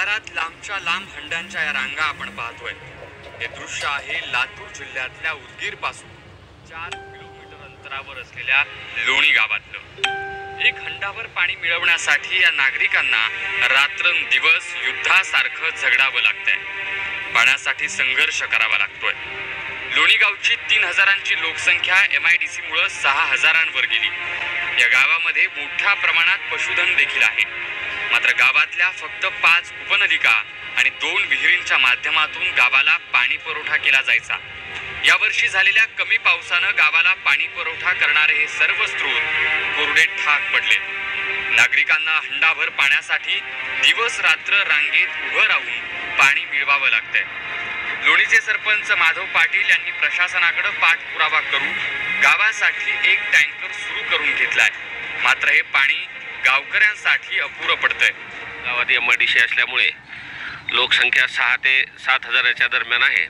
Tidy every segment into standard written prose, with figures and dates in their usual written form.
अंधारात लांबच्या लांब हंड्यांच्या या रांगा आपण पाहतोय. हे दृश्य आहे लातूर जिल्ह्यातल्या उदगीर पासून 4 किलोमीटर अंतरावर असलेल्या लोणी गावातलं. एक हंडाभर पाणी मिळवण्यासाठी या नागरिकांना रात्रंदिवस युद्धासारखं झगडावं लागतंय. पाण्यासाठी संघर्ष करावा लागतोय. लोणी गावची 3000ची लोकसंख्या MIDC मुळे 6000वर गेली. या गावामध्ये मोठ्या प्रमाणात पशुधन देखील आहे. मात्र गावातल्या फक्त 5 उपनलिका आणि 2 विहिरींच्या माध्यमातून गावाला पाणी पुरवठा केला जायचा. यावर्षी झालेल्या कमी पावसानं गावाला पाणी पुरवठा करणारे हे सर्व स्रोत कोरडे ठाक पडले. नागरिकांना हंडाभर पाण्यासाठी दिवस रात्र रांगेत उभं राहून पाणी मिळवावं लागतंय. लोणीचे सरपंच माधव पाटील यांनी प्रशासनाकडे पाठपुरावा करून गावासाठी एक टँकर सुरू करून घेतलाय. मात्र हे पाणी गावकऱ्यांसाठी अपुरं पडतंय. गावात MIDC असल्यामुळे लोकसंख्या 6 ते 7000च्या दरम्यान आहे.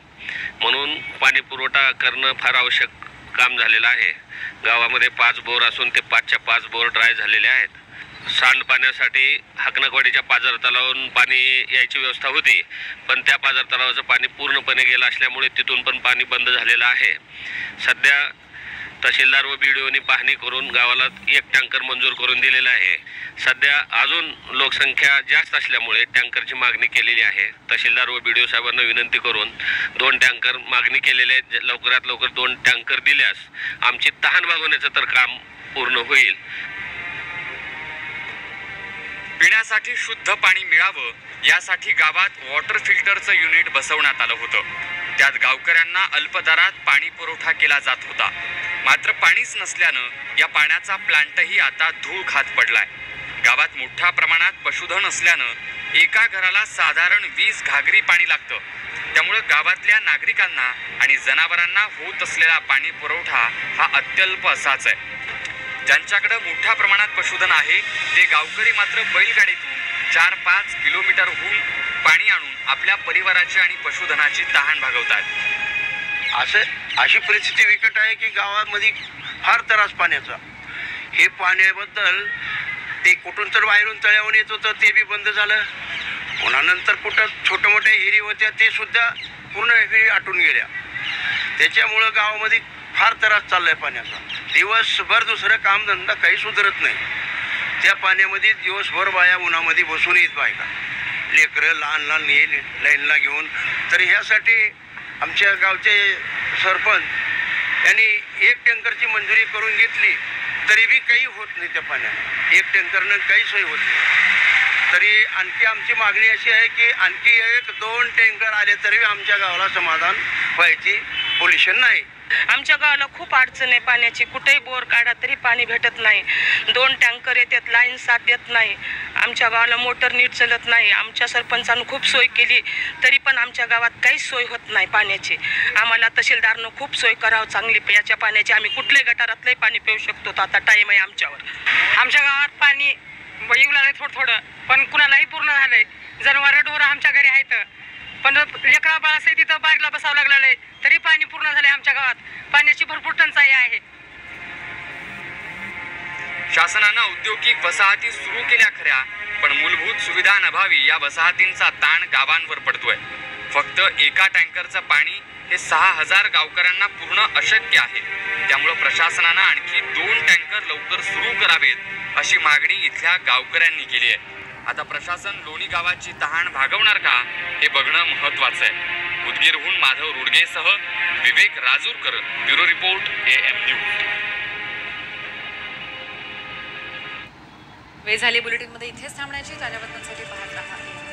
म्हणून पाणी पुरवठा करणं फार आवश्यक काम झालेलं आहे. गावामध्ये 5 बोर असून ते 5च्या 5 बोर ड्राय झालेले आहेत. सांडपाण्यासाठी हाकनकवाडीच्या पाझर तलावावरून पाणी यायची व्यवस्था होती, पण त्या पाझर तलावाचं पाणी पूर्णपणे गेलं असल्यामुळे तिथून पण पाणी बंद झालेलं आहे. सध्या तहसीलदार व BDOनी पाहणी करून गावाला एक टँकर मंजूर करून दिलेला आहे. सध्या अजून लोकसंख्या जास्त असल्यामुळे टँकरची मागणी केलेली आहे. तहसीलदार व BDO साहेबांना विनंती करून 2 टँकर मागणी केलेले आहेत. लवकरात लवकर 2 टँकर दिल्यास आमची तहान भागवण्याचं तर काम पूर्ण होईल. पिण्यासाठी शुद्ध पाणी मिळावं यासाठी गावात वॉटर फिल्टरचं युनिट बसवण्यात आलं होतं. त्यात गावकऱ्यांना अल्प दरात पाणी पुरवठा केला जात होता. मात्र पाणीच नसल्यानं या पाण्याचा प्लांटही आता धूळ खात पडलाय. गावात मोठ्या प्रमाणात पशुधन असल्यानं एका घराला साधारण 20 घागरी पाणी लागतं. त्यामुळे गावातल्या नागरिकांना आणि जनावरांना होत असलेला पाणी पुरवठा हा अत्यल्प असाच आहे. ज्यांच्याकडे मोठ्या प्रमाणात पशुधन आहे ते गावकरी मात्र बैलगाडीतून 4-5 किलोमीटरहून पाणी आणून आपल्या परिवाराची आणि पशुधनाची तहान भागवतात. अशी परिस्थिती विकट आहे की गावामध्ये फार त्रास पाण्याचा. हे पाण्याबद्दल ते कुठून तर बाहेरून तळ्यावरून येत होतं, ते बी बंद झालं. पुन्हा नंतर कुठं छोट्या मोठ्या हिरी होत्या ते सुद्धा पूर्ण हिरी आटून गेल्या. त्याच्यामुळं गावामध्ये फार त्रास चाललाय पाण्याचा. दिवसभर दुसरं कामधंदा काही सुधारत नाही. त्या पाण्यामध्ये दिवसभर बाया उन्हामध्ये बसून येत बायका, लेकरं लहान लहान लाईनला घेऊन. तर ह्यासाठी आमच्या गावचे सरपंच यांनी एक टँकरची मंजुरी करून घेतली, तरी बी काही होत नाही त्या पाण्याने. एक टँकरनं काही सोय होत नाही. तरी आणखी आमची मागणी अशी आहे की आणखी 1-2 टँकर आले तरी आमच्या गावाला समाधान व्हायची पोल्युशन नाही. आमच्या गावाला खूप अडचण आहे पाण्याची. कुठेही बोर काढा तरी पाणी भेटत नाही. 2 टँकर येतात, लाईन साथ देत नाही. आमच्या गावाला मोटर नीट चालत नाही. आमच्या सरपंचानं खूप सोय केली तरी पण आमच्या गावात काहीच सोय होत नाही पाण्याची. आम्हाला तहसीलदारनं खूप सोय करावं चांगली प्याच्या पाण्याची. आम्ही कुठल्याही गटारातलंही पाणी पिऊ शकतो. आता टाईम आहे आमच्यावर. आमच्या गावात पाणी येऊ लागलंय थोडं, पण कुणालाही पूर्ण झालंय. जनावरं ढोरं आमच्या घरी आहेत, पण लेकरा बाळासाठी तिथं बागला बसावं लागलेलं आहे. तरी पाणी पूर्ण झालंय. आमच्या गावात पाण्याची भरपूर टंचाई आहे. शासनानं औद्योगिक वसाहती सुरू केल्या खऱ्या, पण मूलभूत सुविधांअभावी या वसाहतींचा ताण गावांवर पडतोय. फक्त एका टँकरचं पाणी हे 6000 गावकऱ्यांना पूर्ण अशक्य आहे. त्यामुळे प्रशासनानं आणखी 2 टँकर लवकर सुरू करावेत अशी मागणी इथल्या गावकऱ्यांनी केली आहे. आता प्रशासन लोणी गावाची तहान भागवणार का हे बघणं महत्वाचं आहे. उदगीरहून माधव रुडगेसह Vivek Rajurkar, bureau report AM news. वेळ झाली बुलेटिनमध्ये इथेच थांबण्याची. ताज्या बातम्यांसाठी पाहत रहा.